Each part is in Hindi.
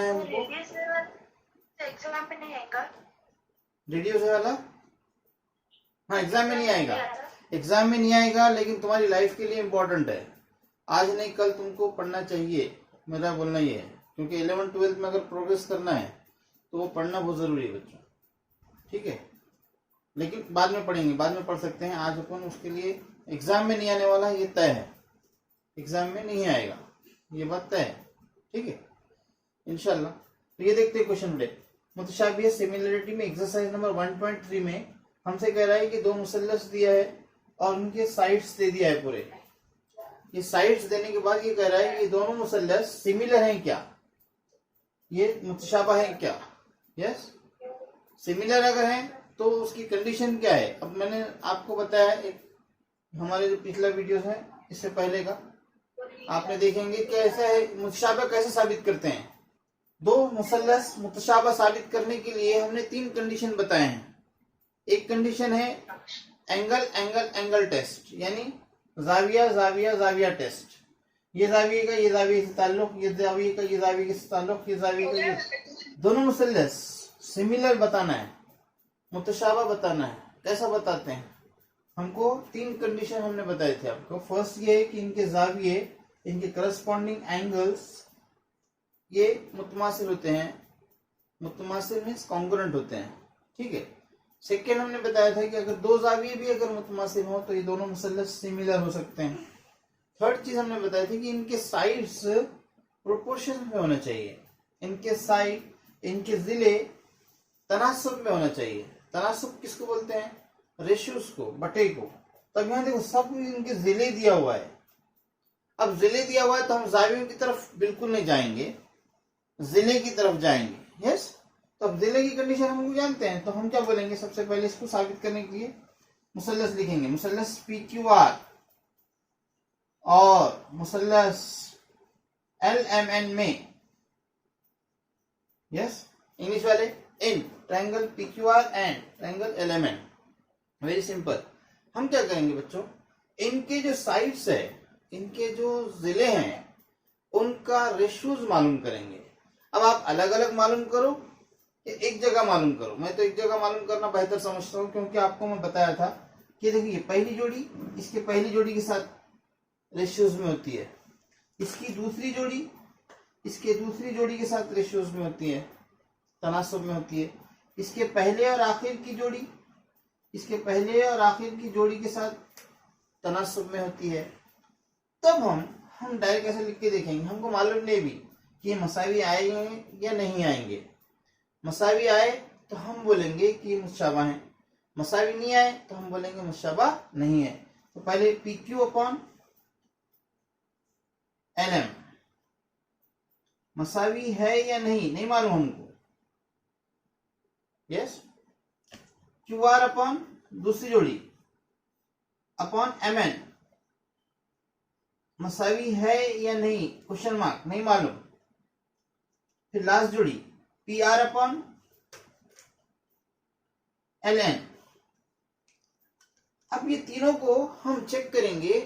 करना है हमको। एग्जाम में नहीं आएगा, रेडियस वाला, हाँ एग्जाम में नहीं आएगा, एग्जाम में नहीं आएगा, लेकिन तुम्हारी लाइफ के लिए इम्पोर्टेंट है। आज नहीं कल तुमको पढ़ना चाहिए, मेरा बोलना ये है, क्योंकि 11th-12th में अगर प्रोग्रेस करना है तो वो पढ़ना बहुत जरूरी है बच्चों, ठीक है। लेकिन बाद में पढ़ेंगे, बाद में पढ़ सकते हैं, आज अपन उसके लिए एग्जाम में नहीं आने वाला ये तय है, एग्जाम में नहीं आएगा, ये बात तय है, ठीक है इंशाल्लाह। तो ये देखते हैं क्वेश्चन टुडे। मुतशाबिह सिमिलरिटी में एक्सरसाइज नंबर 1.3 में हमसे कह रहा है कि दो मुसल्लस दिया है और उनके साइड्स दे दिया है पूरे। ये साइड्स देने के बाद ये कह रहा है कि दोनों मुसल्लस सिमिलर हैं क्या, ये मुतशाबह है क्या। यस, सिमिलर अगर हैं तो उसकी कंडीशन क्या है। अब मैंने आपको बताया, एक हमारे जो पिछला वीडियो है इससे पहले का आपने देखेंगे कैसा है मुतशाबह कैसे साबित करते हैं। दो मुसल्लस मुतशाबह साबित करने के लिए हमने 3 कंडीशन बताए हैं। एक कंडीशन है एंगल एंगल एंगल टेस्ट, यानी जाविया जाविया जाविया टेस्ट। ये जाविये का ये जाविये से ताल्लुक, ये जाविये का ये जाविये से ताल्लुक, ये जाविये का ये, दोनों मुसल्लस सिमिलर बताना है, मुतशाबह बताना है। कैसा बताते हैं, हमको 3 कंडीशन हमने बताए थे आपको। फर्स्ट ये है कि इनके जाविये, इनके करस्पॉन्डिंग एंगल्स ये मुतमासिल होते हैं, मुतमासिल मीन्स कॉन्ग्रुएंट होते हैं, ठीक है। सेकेंड हमने बताया था कि अगर दो जाविये भी अगर मुतमासिल हो तो ये दोनों मुसल्लस सिमिलर हो सकते हैं। थर्ड चीज हमने बताई थी कि इनके साइड्स प्रोपोर्शन में होना चाहिए, इनके साइड, इनके जिले तनासब में होना चाहिए। तनासब किसको बोलते हैं, रेशियोज को, बटे को। तब यहाँ देखो सब इनके जिले दिया हुआ है। अब जिले दिया हुआ है तो हम जावियों की तरफ बिल्कुल नहीं जाएंगे, जिले की तरफ जाएंगे। यस, तो अब जिले की कंडीशन हम जानते हैं, तो हम क्या बोलेंगे, सबसे पहले इसको साबित करने के लिए मुसल्लस लिखेंगे, मुसल्लस PQR और मुसल्लस LMN में, यस इंग्लिश वाले in triangle PQR and triangle LMN। Very simple. हम क्या करेंगे बच्चों, इनके जो साइड्स है, इनके जो जिले हैं, उनका रेशियोज मालूम करेंगे। अब आप अलग अलग मालूम करो कि एक जगह मालूम करो। मैं तो एक जगह मालूम करना बेहतर समझता हूँ, क्योंकि आपको मैं बताया था कि देखिए पहली जोड़ी इसके पहली जोड़ी के साथ रेशियोज में होती है, इसकी दूसरी जोड़ी इसके दूसरी जोड़ी के साथ रेशियोज में होती है, तनासब में होती है। इसके पहले और आखिर की जोड़ी इसके पहले और आखिर की जोड़ी के साथ तनासब में होती है। तब हम डायरेक्ट ऐसे लिख के देखेंगे, हमको मालूम नहीं भी कि ये मसावी आएंगे या नहीं आएंगे। मसावी आए तो हम बोलेंगे कि मुतशाबह है, मसावी नहीं आए तो हम बोलेंगे मुतशाबह नहीं है। तो पहले PQ अपॉन LM मसावी है या नहीं मालूम हमको। यस, QR अपॉन दूसरी जोड़ी अपॉन MN मसावी है या नहीं, क्वेश्चन मार्क, नहीं मालूम। फिर लास्ट जोड़ी PR अपॉन LN। अब ये तीनों को हम चेक करेंगे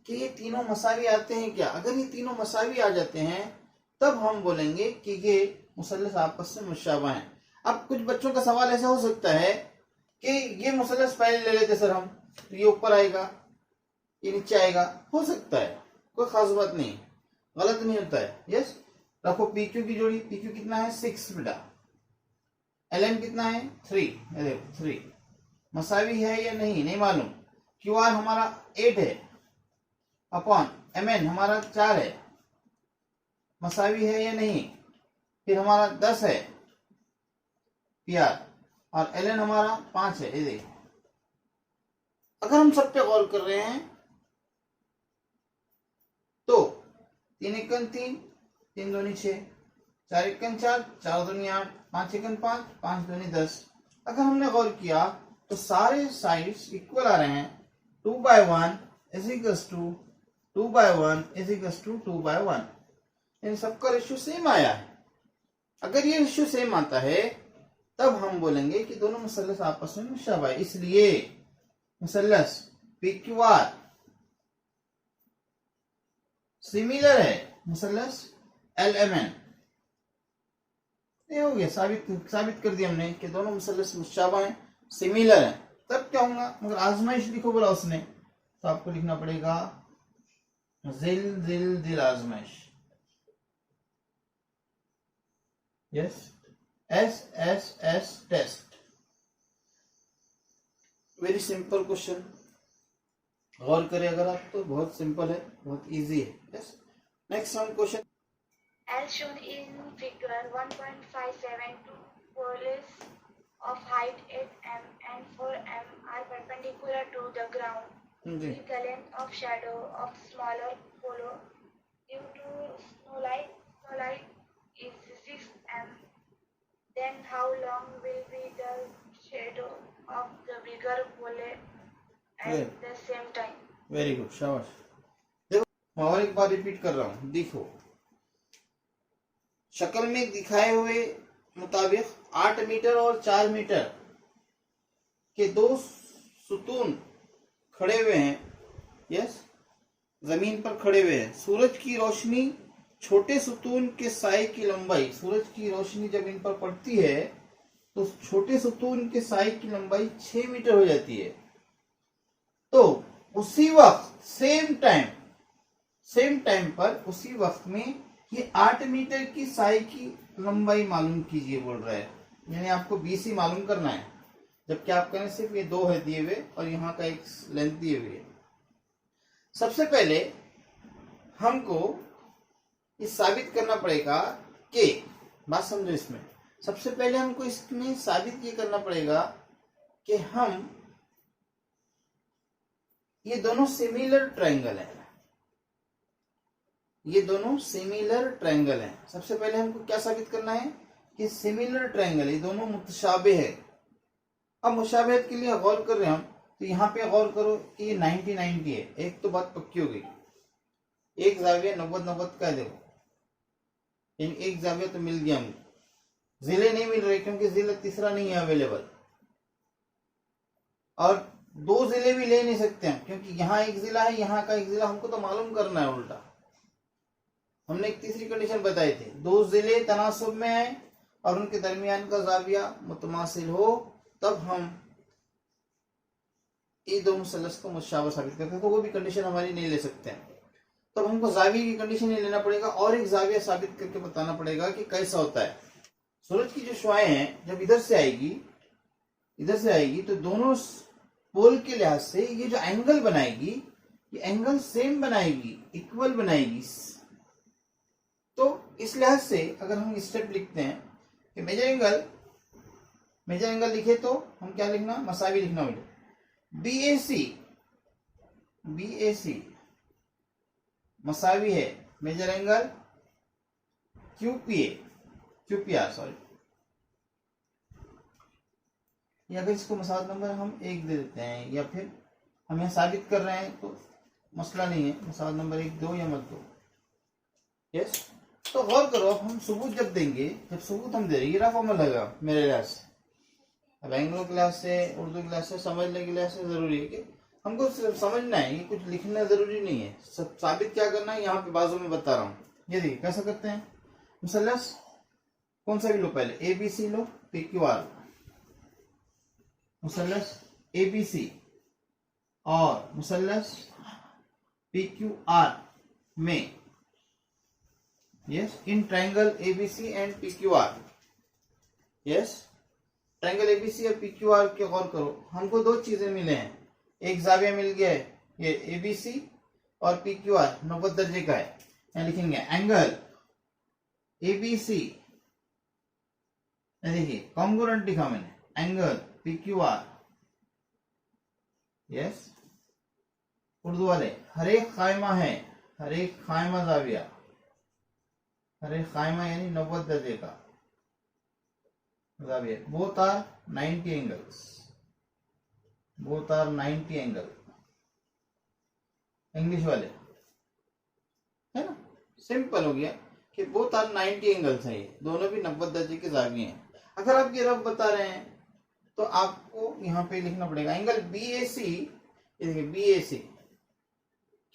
कि ये तीनों मसावी आते हैं क्या। अगर ये तीनों मसावी आ जाते हैं तब हम बोलेंगे कि ये मुसल्लस आपस में मुशाबह हैं। अब कुछ बच्चों का सवाल ऐसा हो सकता है कि ये मुसल्लस पहले ले लेते सर हम, तो ये ऊपर आएगा ये नीचे आएगा, हो सकता है, कोई खास बात नहीं, गलत नहीं होता है। यस, रखो PQ की जोड़ी, PQ कितना है 6 बेटा, LN कितना है 3, 3 मसावी है या नहीं मालूम। QR हमारा 8 है अपॉन MN हमारा 4 है, मसावी है या नहीं। फिर हमारा 10 है PR और LN हमारा 5 है। ये देखिए, अगर हम सब पे गौर कर रहे हैं तो 3 एकन 3, 3 दूनी 6, 4 एकन 4, 4 दूनी 8, 5 एकन 5, 5 दूनी 10। अगर हमने गौर किया तो सारे साइड्स इक्वल आ रहे हैं। 2/1 is equals to 2/1 is equals to 2/1, इन सबका रेशियो सेम आया है। अगर ये रेशियो सेम आता है तब हम बोलेंगे कि दोनों मुसल्लस आपस में मुशाबह है। इसलिए मुसल्लस PQR सिमिलर है मुसल्लस LMN। ये हो गया, साबित कर दिया हमने कि दोनों मुसल्लस मुशाबा हैं, सिमिलर हैं। तब क्या होगा, मगर आजमाइश लिखो बोला उसने, तो आपको लिखना पड़ेगा जिल दिल दिल आजमाइश। Yes, S test. Very simple question, गौर करें अगर आप तो बहुत सिंपल है, बहुत इजी है। यस, नेक्स्ट हम question. As shown in figure 1.57, two poles of height 8 m and 4 m are perpendicular to the ground. जी, With the length of shadow of smaller pole due to snowlight is 6 m. Then how long will be the shadow of the bigger pole at the same time? Very good, शाबाश। देखो मैं और एक बार रिपीट कर रहा हूं, देखो शक्ल में दिखाए हुए मुताबिक 8 मीटर और 4 मीटर के दो सुतून खड़े हुए हैं। यस, जमीन पर खड़े हुए हैं। सूरज की रोशनी छोटे सुतून के साए की लंबाई, सूरज की रोशनी जब इन पर पड़ती है तो छोटे सुतून के साए की लंबाई 6 मीटर हो जाती है। तो उसी वक्त सेम टाइम पर उसी वक्त में ये 8 मीटर की साई की लंबाई मालूम कीजिए बोल रहा है, यानी आपको BC मालूम करना है, जबकि आप कहें सिर्फ ये 2 है दिए हुए और यहाँ का एक लेंथ दिए हुए है। सबसे पहले हमको ये साबित करना पड़ेगा कि, बात समझो इसमें, सबसे पहले हमको इसमें साबित ये करना पड़ेगा कि हम ये दोनों सिमिलर ट्रायंगल हैं, ये दोनों सिमिलर ट्रायंगल हैं। सबसे पहले हमको क्या साबित करना है कि सिमिलर ट्रायंगल, ये दोनों मुतशाबे है। अब मुशाबहत के लिए गौर कर रहे हैं हम, तो यहाँ पे गौर करो कि ये 90-90 है। एक तो बात पक्की हो गई, एक जाविया 90-90 का है। देखो एक जाविया तो मिल गया हमको, जिले नहीं मिल रहे क्योंकि जिला तीसरा नहीं है अवेलेबल, और 2 जिले भी ले नहीं सकते हम क्योंकि यहाँ एक जिला है, यहाँ का एक जिला, हमको तो मालूम करना है उल्टा। हमने एक तीसरी कंडीशन बताई थी, 2 जिले तनासुब में आए और उनके दरमियान का जाविया मुतमासिल हो, तब हम ये दो मुसल्लस को मुशाबह साबित करते हैं। तो वो भी कंडीशन हमारी नहीं ले सकते हैं, तब हमको जाविया की कंडीशन नहीं लेना पड़ेगा और एक जाविया साबित करके बताना पड़ेगा कि कैसा होता है। सूरज की जो शुआएं हैं जब इधर से आएगी तो दोनों पोल के लिहाज से ये जो एंगल बनाएगी, ये एंगल सेम बनाएगी, इक्वल बनाएगी। तो इस लिहाज से अगर हम स्टेप लिखते हैं कि मेजर एंगल लिखे तो हम क्या लिखना, मसावी लिखना होगा। BAC मसावी है मेजर एंगल QPR सॉरी, या अगर इसको मसावत नंबर हम 1 दे देते हैं, या फिर हम यहाँ साबित कर रहे हैं तो मसला नहीं है, मसावत नंबर 1 दो या मत दो। यस, तो गौर करो, अब हम सबूत जब देंगे, जब सबूत हम दे रहे, ये रफ अमल लगा मेरे लिहाज से। अब एंग्लो क्लास से, उर्दू क्लास से समझने के लिहाज से जरूरी है कि हमको सिर्फ समझना है, ये कुछ लिखना जरूरी नहीं है। सब साबित क्या करना है यहाँ पे बाजू में बता रहा हूँ। ये देखिए कैसा करते हैं, मुसल्लस कौन सा भी लो, पहले ABC लो, PQR, मुसल्लस ABC और मुसल्लस PQR में, yes, in triangle ABC and PQR, yes, triangle ABC और PQR के गौर करो, हमको 2 चीजें मिले हैं। एक जाविया मिल गया है, ये ABC और PQR 90 दर्जे का है। यहाँ लिखेंगे एंगल ABC, देखिए कॉन्ग्रुएंट लिखा मैंने, एंगल PQR, यस, उर्दू वाले हर एक खायमा है, हर एक खायमा जाविया, हर एक खायमा यानी 90 दर्जे का जाविया। Both are 90 angles, both are 90 angle, English वाले है ना, सिंपल हो गया कि बोथ आर 90 एंगल्स है, ये दोनों भी 90 दर्जे के जाविये हैं। अगर आप ये रफ बता रहे हैं तो आपको यहाँ पे लिखना पड़ेगा एंगल BAC, ये देखिए BAC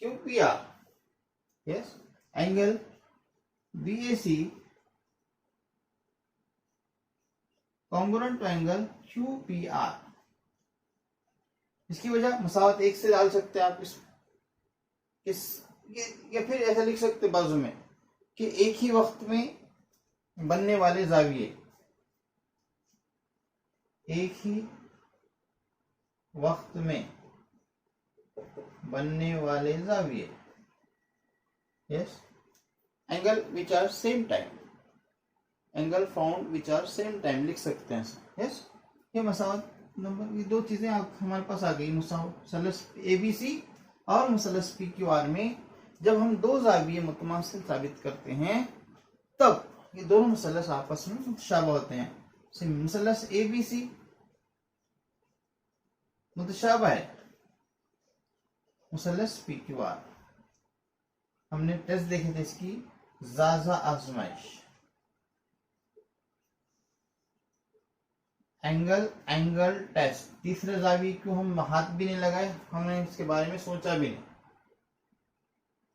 QPR, yes, angle BAC congruent to angle QPR। इसकी वजह मसावत एक से डाल सकते हैं आप या फिर ऐसा लिख सकते बाजू में कि एक ही वक्त में बनने वाले जाविये, एक ही वक्त में बनने वाले जाविये, yes, angle which are same time, angle found which are same time लिख सकते हैं, यस। ये मसावत नंबर, ये दो चीजें आप हमारे पास आ गई, मुसलस ABC और मुसलस PQR में जब हम दो जाविये मुतमासिल साबित करते हैं तब ये दोनों मुसलस आपस में मुतशाबह होते हैं। मुसलस ABC मुतशाबह है, मुसलस PQR हमने टेस्ट देखे थे इसकी, जाजा आजमाइश, एंगल टेस्ट। तीसरे जाविये को हम हाथ भी नहीं लगाए, हमने इसके बारे में सोचा भी नहीं,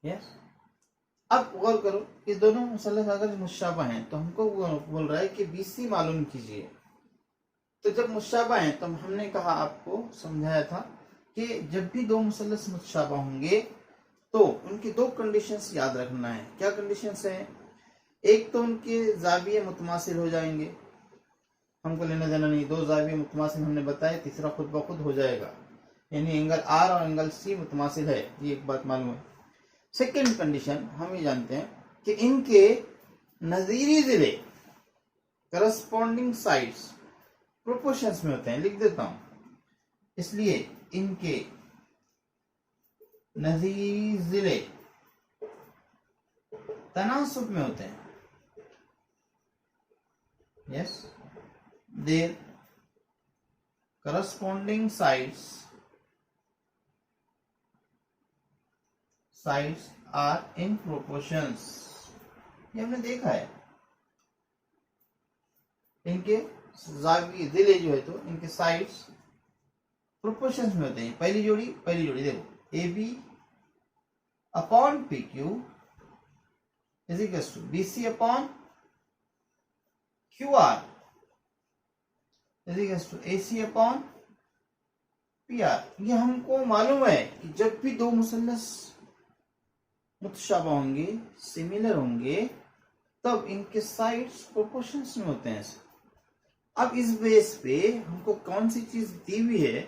यस। अब गौर करो, ये दोनों मुसलस अगर मुशाबा हैं तो हमको बोल रहा है कि BC मालूम कीजिए। तो जब मुशाबा हैं तो हमने कहा, आपको समझाया था कि जब भी दो मुसलस मुशाबा होंगे तो उनकी दो कंडीशंस याद रखना है। क्या कंडीशंस हैं? एक तो उनके जाविये मुतमासिल हो जाएंगे, हमको लेना देना नहीं, दो जाविये मुतमासिल हमने बताया, तीसरा खुद ब खुद हो जाएगा, यानी एंगल R और एंगल C मुतमासिल है, ये एक बात मालूम है। सेकेंड कंडीशन हम ये जानते हैं कि इनके नजीरी जिले करस्पॉन्डिंग साइड्स प्रोपोर्शंस में होते हैं, लिख देता हूं, इसलिए इनके नजीरी जिले तनासुब में होते हैं, yes, their corresponding sides are in proportions. ये हमने देखा है, इनके जाविये जिले जो है तो इनके साइड्स प्रोपोर्शंस में होते हैं। पहली जोड़ी देखो, AB upon PQ is equal to BC upon QR is equal to AC upon PR। ये हमको मालूम है कि जब भी दो मुसल्लस मुतशाबा होंगे, सिमिलर होंगे, तब इनके साइड्स प्रोपोर्शंस में होते हैं। अब इस बेस पे हमको कौन सी चीज दी हुई है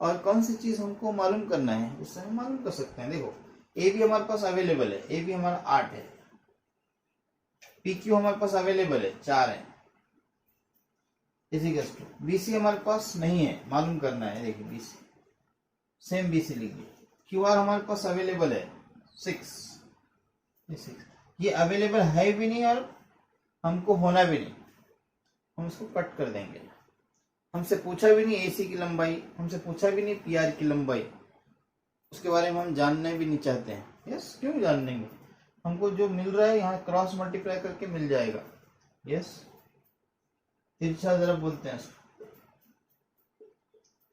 और कौन सी चीज हमको मालूम करना है, उससे हम मालूम कर सकते हैं। देखो, AB हमारे पास अवेलेबल है, AB हमारा 8 है, PQ हमारे पास अवेलेबल है 4 है, इसी BC हमारे पास नहीं है, मालूम करना है। देखिए BC, सेम BC लिखिए। QR हमारे पास अवेलेबल है 6, ये अवेलेबल है भी नहीं और हमको होना भी नहीं, हम इसको कट कर देंगे। हमसे पूछा भी नहीं AC की लंबाई, हमसे पूछा भी नहीं PR की लंबाई, उसके बारे में हम जानना भी नहीं चाहते हैं। यस, क्यों जानेंगे, हमको जो मिल रहा है यहाँ क्रॉस मल्टीप्लाई करके मिल जाएगा। यस, तिरछा जरा बोलते हैं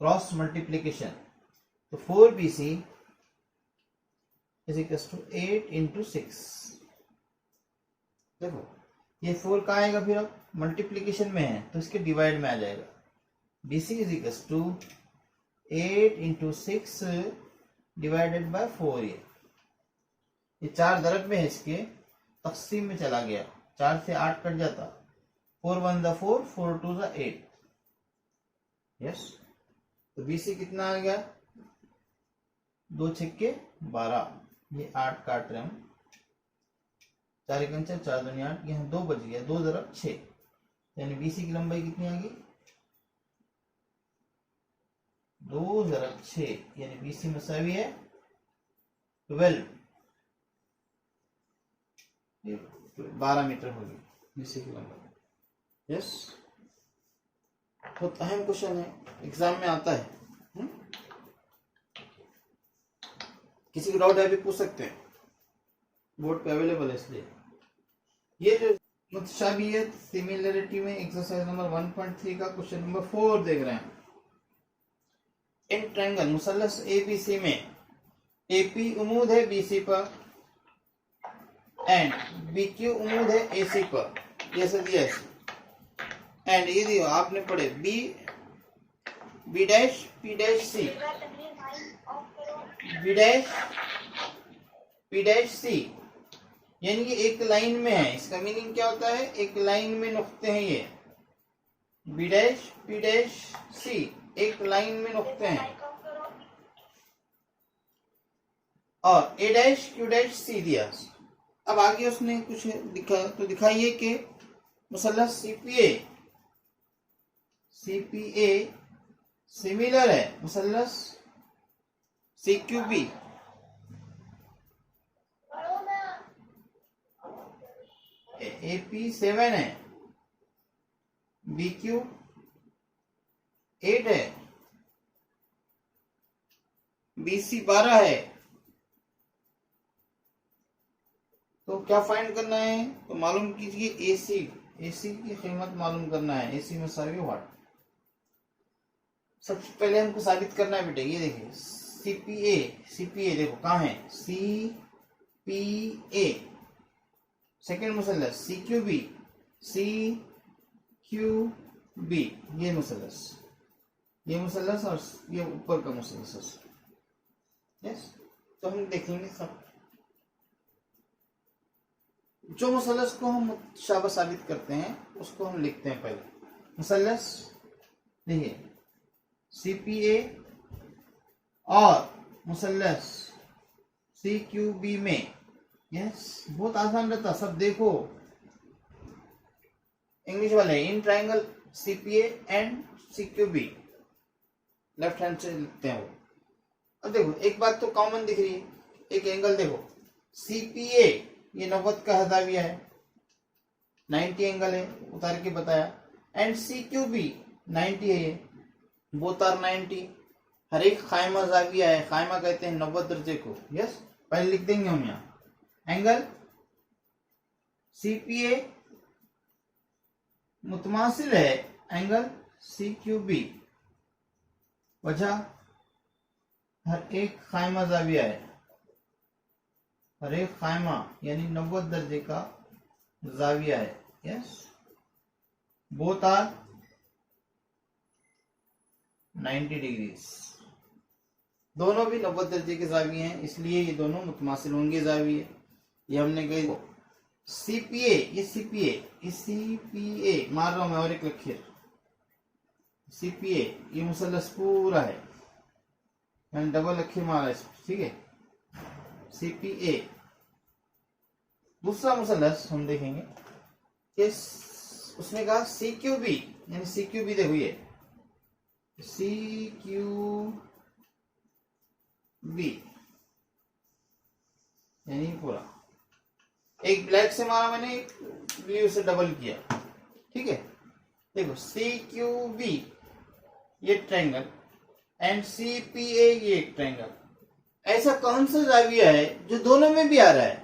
क्रॉस मल्टीप्लीकेशन। तो 4BC is equal to 8 into 6। देखो ये 4 कहाँ आएगा, फिर अब मल्टीप्लीकेशन में है तो इसके डिवाइड में आ जाएगा। BC is equal to 8 into 6 divided by 4। ये 4 दरब में है, इसके तकसीम में चला गया, 4 से 8 कट जाता, 4 1 दा 4, 4 2 दा 8। यस, तो BC कितना आ गया, 2 छक्के 12, ये 8 काट रहे हम, 4 1 4 2 8, यहाँ 2 बच गया, 2 दरब 6, यानी BC की लंबाई कितनी आ गई, 2 दरब 6, यानी BC मसावी है 12 मीटर होगी BC की लंबाई। यस, बहुत अहम क्वेश्चन है, एग्जाम में आता है। किसी को डाउट है भी पूछ सकते हैं, बोर्ड पे अवेलेबल है। इसलिए ये जो मुतशाबियत सिमिलरिटी में एक्सरसाइज नंबर 1.3 का क्वेश्चन नंबर 4 देख रहे हैं। इन ट्रायंगल मुसल्लस ABC में AP उमूद है BC पर एंड BQ उमूद है AC पर, जैसे दिया है। एंड ये देखो आपने पढ़े B B dash P dash C, B dash P dash C, यानी कि एक लाइन में है। इसका मीनिंग क्या होता है? एक लाइन में नुक्ते हैं ये, बी डैश पी डैश सी, एक लाइन में नुक्ते हैं। और ए डैश क्यू डैश सी दिया। अब आगे उसने कुछ दिखा, तो दिखाइए कि मुसल्लस सीपीए सीपीए सिमिलर है मुसल्लस सीक्यूबी। एपी 7 है, बीक्यू 8 है, बीसी 12 है। तो क्या फाइंड करना है? तो मालूम कीजिए एसी, एसी की कीमत मालूम करना है। एसी में सारे वाट। सबसे पहले हमको साबित करना है बेटे, ये देखिए सीपीए, सीपीए देखो कहाँ है, सीपीए। सेकेंड मुसल्लस सीक्यूबी, सीक्यूबी, ये मुसल्लस, ये मुसल्लस और ये ऊपर का मुसल्लस। यस, तो हम देखेंगे सब जो मुसल्लस को हम मुतशाबह साबित करते हैं उसको हम लिखते हैं। पहले मुसल्लस देखिए सीपीए और मुसल्लस सीक्यूबी में, यस बहुत आसान रहता। सब देखो इंग्लिश वाले, in triangle CPA and CQB, left hand से लिखते हैं वो। अब देखो एक बात तो कॉमन दिख रही है, एक एंगल देखो सीपीए ये 90 का हदाविया है, 90 एंगल है, उतार के बताया। एंड सीक्यूबी 90 है, ये बोथ आर 90। हर एक खायमा जाविया है, खायमा कहते हैं 90 दर्जे को। यस, पहले लिख देंगे हम यहाँ एंगल सीपीए मुतमासिल है एंगल सीक्यूबी, वजह हर एक खायमा जाविया है, हर एक खायमा यानी 90 दर्जे का जाविया है। यस, बोथ आर 90 डिग्रीज, दोनों भी 90 दर्जे के जाविये हैं, इसलिए ये दोनों मुतमासिल होंगे जाविये। ये हमने कही सीपीए, ये सीपीए, ये सीपीए मार रहा हूं मैं और एक लकीर। सीपीए ये मुसल्लस पूरा है, मैंने डबल लकीर मारा है, ठीक है। सीपीए दूसरा मुसल्लस हम देखेंगे, इस उसने कहा सीक्यूबी, यानी सीक्यूबी देखो ये सीक्यूबी यानी पूरा, एक ब्लैक से मारा मैंने, एक ब्लू से डबल किया, ठीक है। देखो सीक्यूबी ये ट्रायंगल एंड सीपीए ये एक ट्रायंगल। ऐसा कौन सा जाविया है जो दोनों में भी आ रहा है?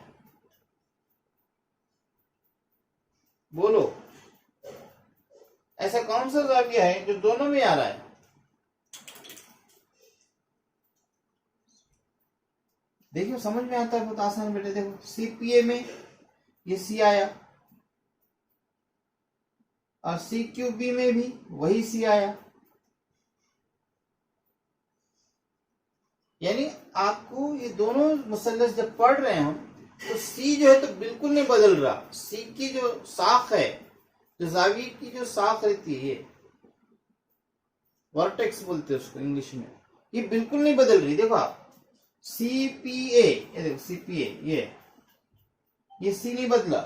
बोलो, ऐसा कौन सा जाविया है जो दोनों में आ रहा है? देखियो समझ में आता है, बहुत आसान बेटे। देखो सीपीए में ये सी आया और सीक्यूबी में भी वही सी आया, यानी आपको ये दोनों मुसल्लस जब पढ़ रहे हैं हम, तो सी जो है तो बिल्कुल नहीं बदल रहा। सी की जो साख है, जो जावी की जो साख रहती है, ये वर्टेक्स बोलते हैं उसको इंग्लिश में, ये बिल्कुल नहीं बदल रही। देखो आप सीपीए, ये देखो सीपीए ये सी नहीं बदला।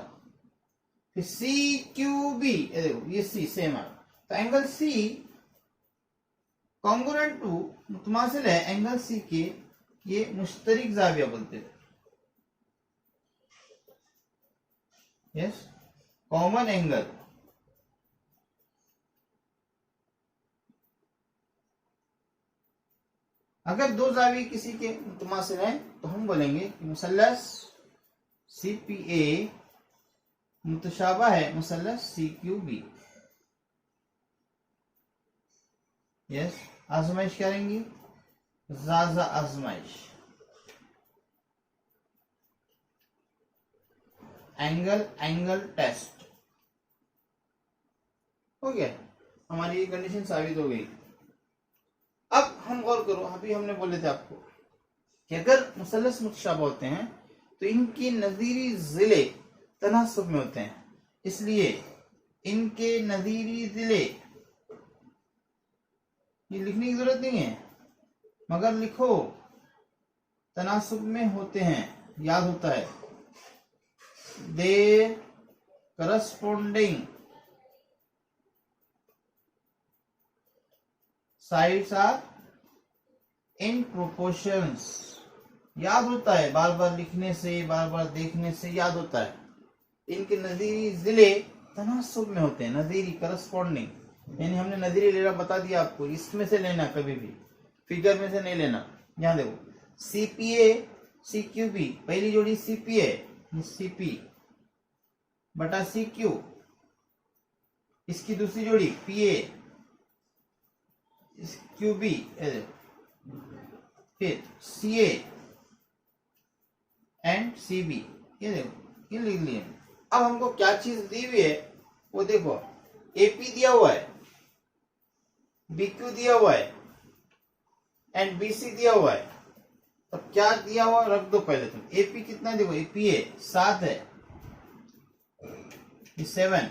फिर सी क्यूबी, ये देखो ये सी सेम है। तो एंगल सी कॉन्ग्रुएंट टू मुतमासिल है एंगल सी के, ये मुश्तरिक जाविया बोलते हैं। Yes, common angle. अगर दो जाविये किसी के मुतमासिल हैं तो हम बोलेंगे कि मुसल्लस सीपीए मुतशाबा है मुसल्लस सीक्यूबी। यस, आजमाइश करेंगे, ज़ाज़ा आजमाइश। Angle test. हो गया, हमारी ये कंडीशन साबित हो गई। अब हम गौर करो, अभी हमने बोले थे आपको कि अगर मुसल्लस मुतशाबह होते हैं तो इनकी नज़ीरी ज़िले तनासुब में होते हैं, इसलिए इनके नज़ीरी ज़िले, ये लिखने की जरूरत नहीं है मगर लिखो, तनासुब में होते हैं, याद होता है। They corresponding sides are in proportions, याद होता है, बार बार लिखने से, बार बार देखने से याद होता है। इनके नज़ीरी जिले तनासुब में होते हैं, नज़ीरी करस्पॉन्डिंग, यानी हमने नज़ीरी लेना बता दिया आपको, इसमें से लेना, कभी भी फिगर में से नहीं लेना। यहाँ देखो CPA CQB, पहली जोड़ी CPA CP बटा CQ, इसकी दूसरी जोड़ी PA QB, फिर CA एंड CB, ये देखो ये लिख लिए। अब हमको क्या चीज दी हुई है वो देखो, AP दिया हुआ है, BQ दिया हुआ है एंड BC दिया हुआ है। अब क्या दिया हुआ रख दो पहले तुम। AP कितना है देखो, APA 7 है, 7,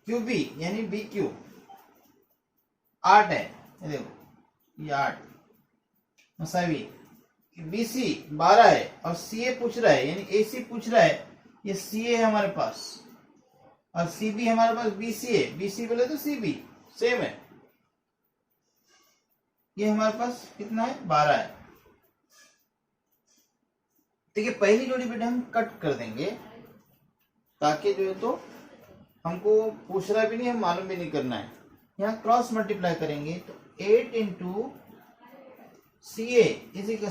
QB यानी BQ 8 है, ये देखो ये 8 मसावी, BC 12 है और CA पूछ रहा है, यानी AC पूछ रहा है, ये CA है हमारे पास और CB हमारे पास BC है, BC बोले तो CB सेम है। ये हमारे पास कितना है 12 है। देखिए पहली जोड़ी बेटा हम कट कर देंगे ताकि जो है तो हमको पूछना भी नहीं, हम मालूम भी नहीं करना है। यहाँ क्रॉस मल्टीप्लाई करेंगे तो 8 into CA is equal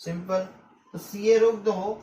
simple. तो CA रोक दो,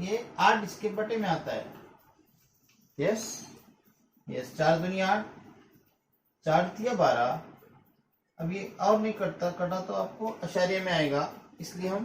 ये 8 इसके बटे में आता है। यस यस, 4 दूनी 8, 4 दिया 12। अब ये और नहीं कटता, कटा तो आपको अशारिया में आएगा, इसलिए हम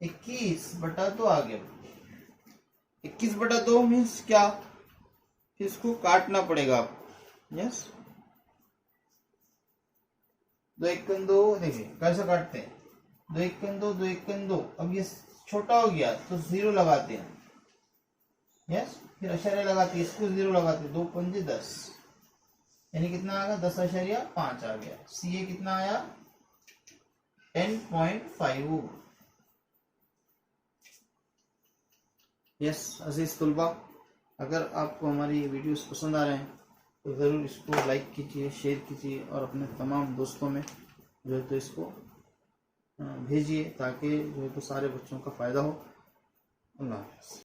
21 बटा 2 आ गया। 21 बटा 2 मीन्स क्या, इसको काटना पड़ेगा आपको। यस, 2 1 2, देखिए कैसे काटते हैं, 2 1 2, 2 1 2। अब ये छोटा हो गया तो 0 लगाते हैं। यस, फिर अशारिया लगाते हैं, इसको 0 लगाते हैं, 2 5 10, यानी कितना आ गया 10.5 आ गया। CA कितना आया 10.5। यस अजीज तुलबा, अगर आपको हमारी ये वीडियोस पसंद आ रहे हैं तो ज़रूर इसको लाइक कीजिए, शेयर कीजिए और अपने तमाम दोस्तों में जो है तो इसको भेजिए ताकि जो है तो सारे बच्चों का फ़ायदा हो। अल्लाह हाफ़िज़।